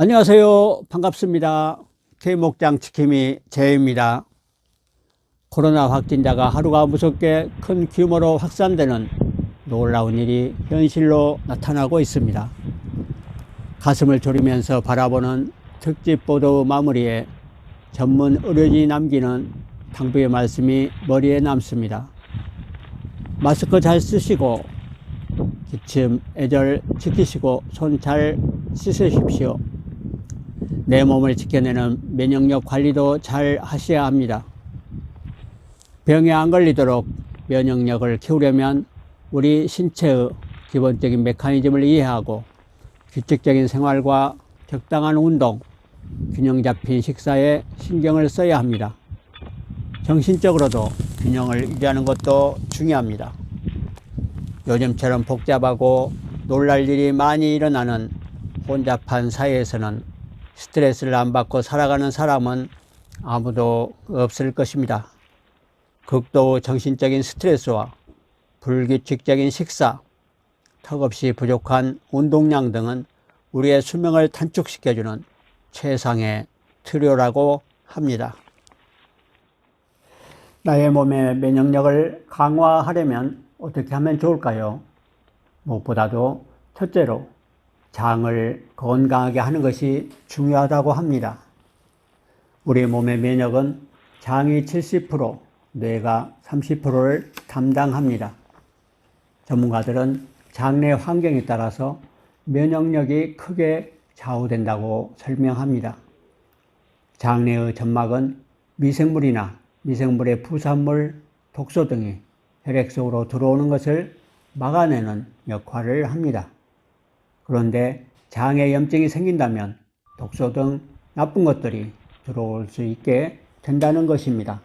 안녕하세요. 반갑습니다. K목장 지킴이 재입니다. 코로나 확진자가 하루가 무섭게 큰 규모로 확산되는 놀라운 일이 현실로 나타나고 있습니다. 가슴을 졸이면서 바라보는 특집 보도 마무리에 전문 의료진이 남기는 당부의 말씀이 머리에 남습니다. 마스크 잘 쓰시고 기침, 애절 지키시고 손 잘 씻으십시오. 내 몸을 지켜내는 면역력 관리도 잘 하셔야 합니다. 병에 안 걸리도록 면역력을 키우려면 우리 신체의 기본적인 메커니즘을 이해하고 규칙적인 생활과 적당한 운동, 균형 잡힌 식사에 신경을 써야 합니다. 정신적으로도 균형을 유지하는 것도 중요합니다. 요즘처럼 복잡하고 놀랄 일이 많이 일어나는 혼잡한 사회에서는 스트레스를 안 받고 살아가는 사람은 아무도 없을 것입니다. 극도 정신적인 스트레스와 불규칙적인 식사, 턱없이 부족한 운동량 등은 우리의 수명을 단축시켜주는 최상의 투료라고 합니다. 나의 몸의 면역력을 강화하려면 어떻게 하면 좋을까요? 무엇보다도 첫째로 장을 건강하게 하는 것이 중요하다고 합니다. 우리 몸의 면역은 장이 70%, 뇌가 30%를 담당합니다. 전문가들은 장내 환경에 따라서 면역력이 크게 좌우된다고 설명합니다. 장내의 점막은 미생물이나 미생물의 부산물, 독소 등이 혈액 속으로 들어오는 것을 막아내는 역할을 합니다. 그런데 장에 염증이 생긴다면 독소 등 나쁜 것들이 들어올 수 있게 된다는 것입니다.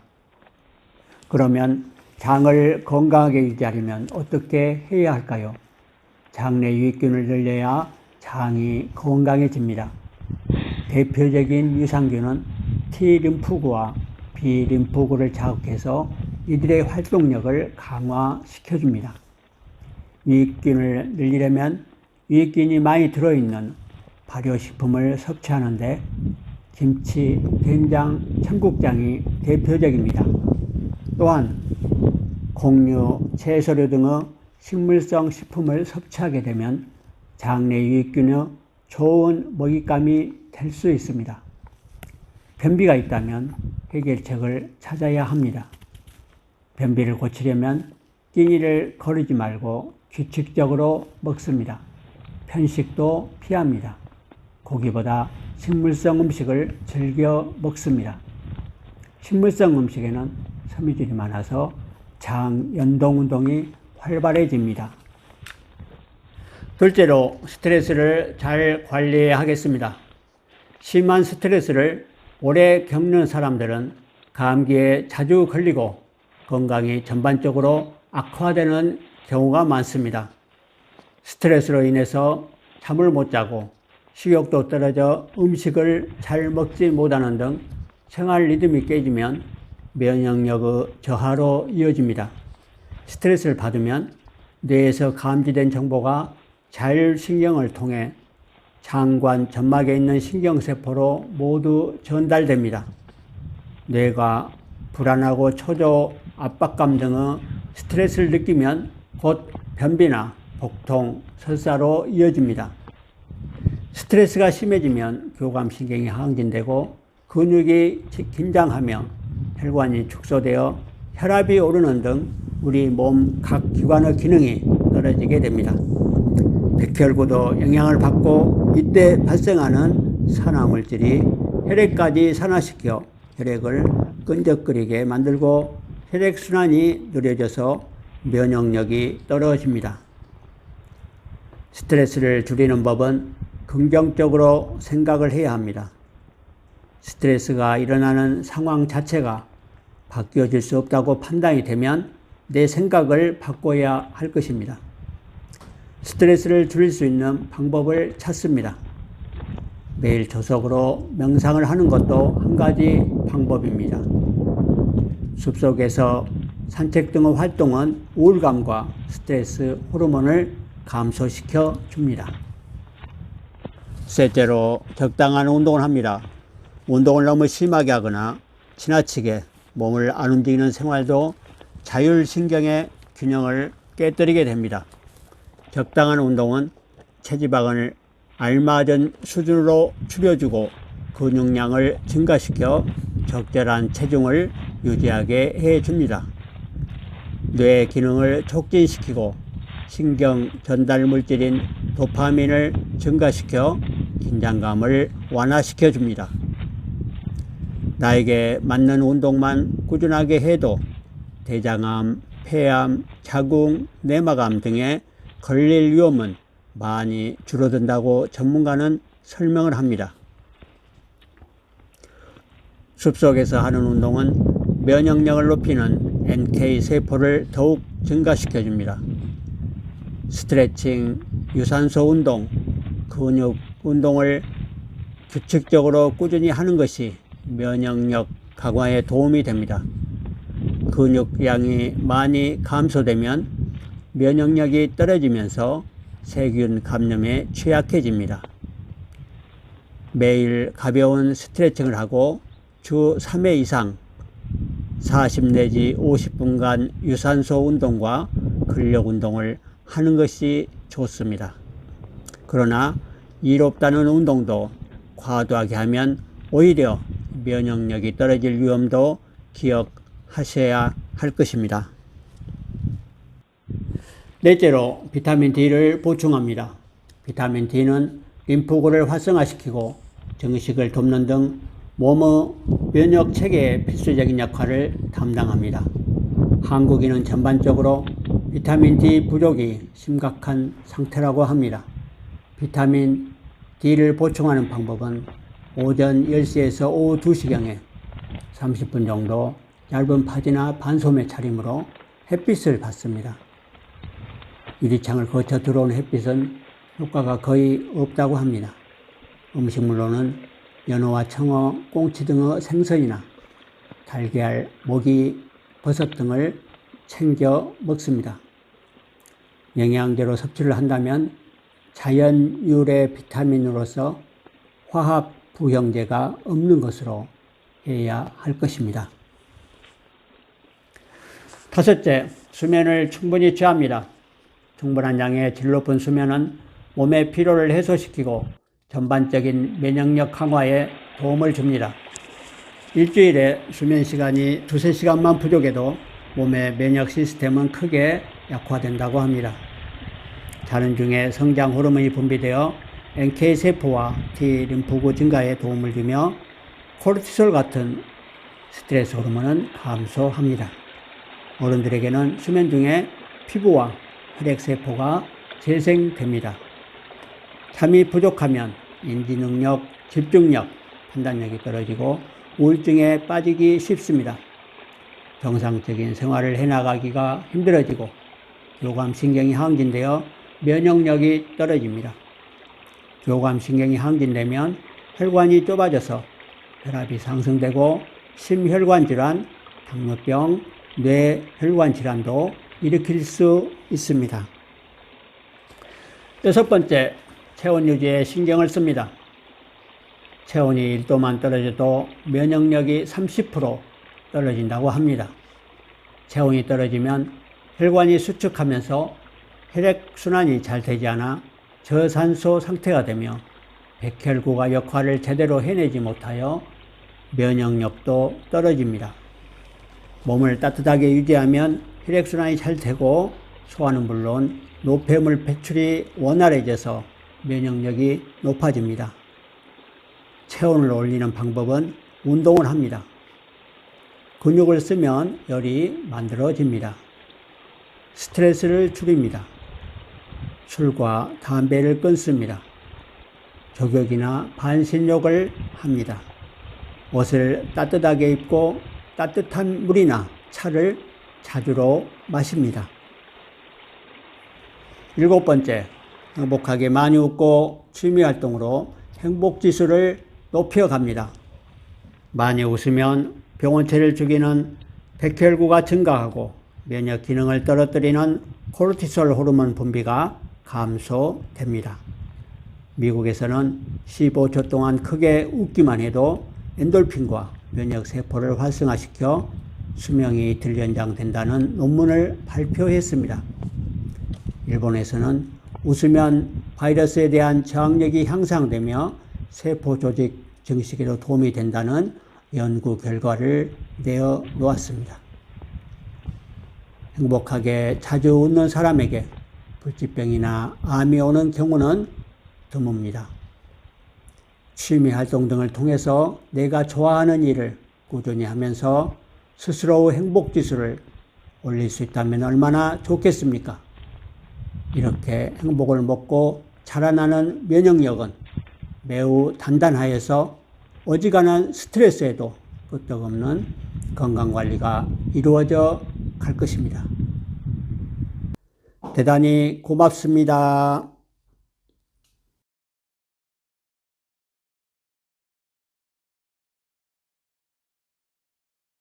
그러면 장을 건강하게 유지하려면 어떻게 해야 할까요? 장내 유익균을 늘려야 장이 건강해집니다. 대표적인 유산균은 T림프구와 B림프구를 자극해서 이들의 활동력을 강화시켜줍니다. 유익균을 늘리려면 유익균이 많이 들어있는 발효식품을 섭취하는데 김치, 된장, 청국장이 대표적입니다. 또한 곡류, 채소류 등의 식물성 식품을 섭취하게 되면 장내 유익균의 좋은 먹잇감이 될 수 있습니다. 변비가 있다면 해결책을 찾아야 합니다. 변비를 고치려면 끼니를 거르지 말고 규칙적으로 먹습니다. 편식도 피합니다. 고기보다 식물성 음식을 즐겨 먹습니다. 식물성 음식에는 섬유질이 많아서 장 연동 운동이 활발해집니다. 둘째로 스트레스를 잘 관리해야 하겠습니다. 심한 스트레스를 오래 겪는 사람들은 감기에 자주 걸리고 건강이 전반적으로 악화되는 경우가 많습니다. 스트레스로 인해서 잠을 못 자고 식욕도 떨어져 음식을 잘 먹지 못하는 등 생활 리듬이 깨지면 면역력의 저하로 이어집니다. 스트레스를 받으면 뇌에서 감지된 정보가 자율신경을 통해 장관 점막에 있는 신경세포로 모두 전달됩니다. 뇌가 불안하고 초조, 압박감 등의 스트레스를 느끼면 곧 변비나 복통, 설사로 이어집니다. 스트레스가 심해지면 교감신경이 항진되고 근육이 긴장하며 혈관이 축소되어 혈압이 오르는 등 우리 몸 각 기관의 기능이 떨어지게 됩니다. 백혈구도 영향을 받고 이때 발생하는 산화물질이 혈액까지 산화시켜 혈액을 끈적거리게 만들고 혈액순환이 느려져서 면역력이 떨어집니다. 스트레스를 줄이는 법은 긍정적으로 생각을 해야 합니다. 스트레스가 일어나는 상황 자체가 바뀌어질 수 없다고 판단이 되면 내 생각을 바꿔야 할 것입니다. 스트레스를 줄일 수 있는 방법을 찾습니다. 매일 조석으로 명상을 하는 것도 한 가지 방법입니다. 숲속에서 산책 등의 활동은 우울감과 스트레스 호르몬을 감소시켜 줍니다. 셋째로 적당한 운동을 합니다. 운동을 너무 심하게 하거나 지나치게 몸을 안 움직이는 생활도 자율신경의 균형을 깨뜨리게 됩니다. 적당한 운동은 체지방을 알맞은 수준으로 줄여주고 근육량을 증가시켜 적절한 체중을 유지하게 해줍니다. 뇌 기능을 촉진시키고 신경 전달 물질인 도파민을 증가시켜 긴장감을 완화시켜 줍니다. 나에게 맞는 운동만 꾸준하게 해도 대장암, 폐암, 자궁, 내막암 등에 걸릴 위험은 많이 줄어든다고 전문가는 설명을 합니다. 숲속에서 하는 운동은 면역력을 높이는 NK 세포를 더욱 증가시켜 줍니다. 스트레칭, 유산소 운동, 근육 운동을 규칙적으로 꾸준히 하는 것이 면역력 강화에 도움이 됩니다. 근육량이 많이 감소되면 면역력이 떨어지면서 세균 감염에 취약해집니다. 매일 가벼운 스트레칭을 하고 주 3회 이상 40 내지 50분간 유산소 운동과 근력 운동을 하는 것이 좋습니다. 그러나 이롭다는 운동도 과도하게 하면 오히려 면역력이 떨어질 위험도 기억하셔야 할 것입니다. 넷째로 비타민 D를 보충합니다. 비타민 D는 림프구를 활성화시키고 정식을 돕는 등 몸의 면역 체계의 필수적인 역할을 담당합니다. 한국인은 전반적으로 비타민 D 부족이 심각한 상태라고 합니다. 비타민 D를 보충하는 방법은 오전 10시에서 오후 2시경에 30분 정도 얇은 파지나 반소매 차림으로 햇빛을 받습니다. 유리창을 거쳐 들어오는 햇빛은 효과가 거의 없다고 합니다. 음식물로는 연어와 청어, 꽁치 등의 생선이나 달걀, 모기, 버섯 등을 챙겨 먹습니다. 영양제로 섭취를 한다면 자연 유래 비타민으로서 화학 부형제가 없는 것으로 해야 할 것입니다. 다섯째, 수면을 충분히 취합니다. 충분한 양의 질 높은 수면은 몸의 피로를 해소시키고 전반적인 면역력 강화에 도움을 줍니다. 일주일에 수면 시간이 2~3시간만 부족해도 몸의 면역 시스템은 크게 약화된다고 합니다. 자는 중에 성장 호르몬이 분비되어 NK 세포와 T 림프구 증가에 도움을 주며 코르티솔 같은 스트레스 호르몬은 감소합니다. 어른들에게는 수면 중에 피부와 혈액 세포가 재생됩니다. 잠이 부족하면 인지 능력, 집중력, 판단력이 떨어지고 우울증에 빠지기 쉽습니다. 정상적인 생활을 해나가기가 힘들어지고 교감신경이 항진되어 면역력이 떨어집니다. 교감신경이 항진되면 혈관이 좁아져서 혈압이 상승되고 심혈관 질환, 당뇨병, 뇌혈관 질환도 일으킬 수 있습니다. 여섯 번째, 체온 유지에 신경을 씁니다. 체온이 1도만 떨어져도 면역력이 30% 떨어진다고 합니다. 체온이 떨어지면 혈관이 수축하면서 혈액순환이 잘 되지 않아 저산소 상태가 되며 백혈구가 역할을 제대로 해내지 못하여 면역력도 떨어집니다. 몸을 따뜻하게 유지하면 혈액순환이 잘 되고 소화는 물론 노폐물 배출이 원활해져서 면역력이 높아집니다. 체온을 올리는 방법은 운동을 합니다. 근육을 쓰면 열이 만들어집니다. 스트레스를 줄입니다. 술과 담배를 끊습니다. 족욕이나 반신욕을 합니다. 옷을 따뜻하게 입고 따뜻한 물이나 차를 자주로 마십니다. 일곱 번째, 행복하게 많이 웃고 취미활동으로 행복지수를 높여갑니다. 많이 웃으면 병원체를 죽이는 백혈구가 증가하고 면역 기능을 떨어뜨리는 코르티솔 호르몬 분비가 감소됩니다. 미국에서는 15초 동안 크게 웃기만 해도 엔돌핀과 면역세포를 활성화시켜 수명이 덜 연장된다는 논문을 발표했습니다. 일본에서는 웃으면 바이러스에 대한 저항력이 향상되며 세포 조직 증식에도 도움이 된다는 연구 결과를 내어 놓았습니다. 행복하게 자주 웃는 사람에게 불치병이나 암이 오는 경우는 드뭅니다. 취미 활동 등을 통해서 내가 좋아하는 일을 꾸준히 하면서 스스로 행복 지수를 올릴 수 있다면 얼마나 좋겠습니까? 이렇게 행복을 먹고 자라나는 면역력은 매우 단단하여서 어지간한 스트레스에도 끄떡없는 건강관리가 이루어져 갈 것입니다. 대단히 고맙습니다.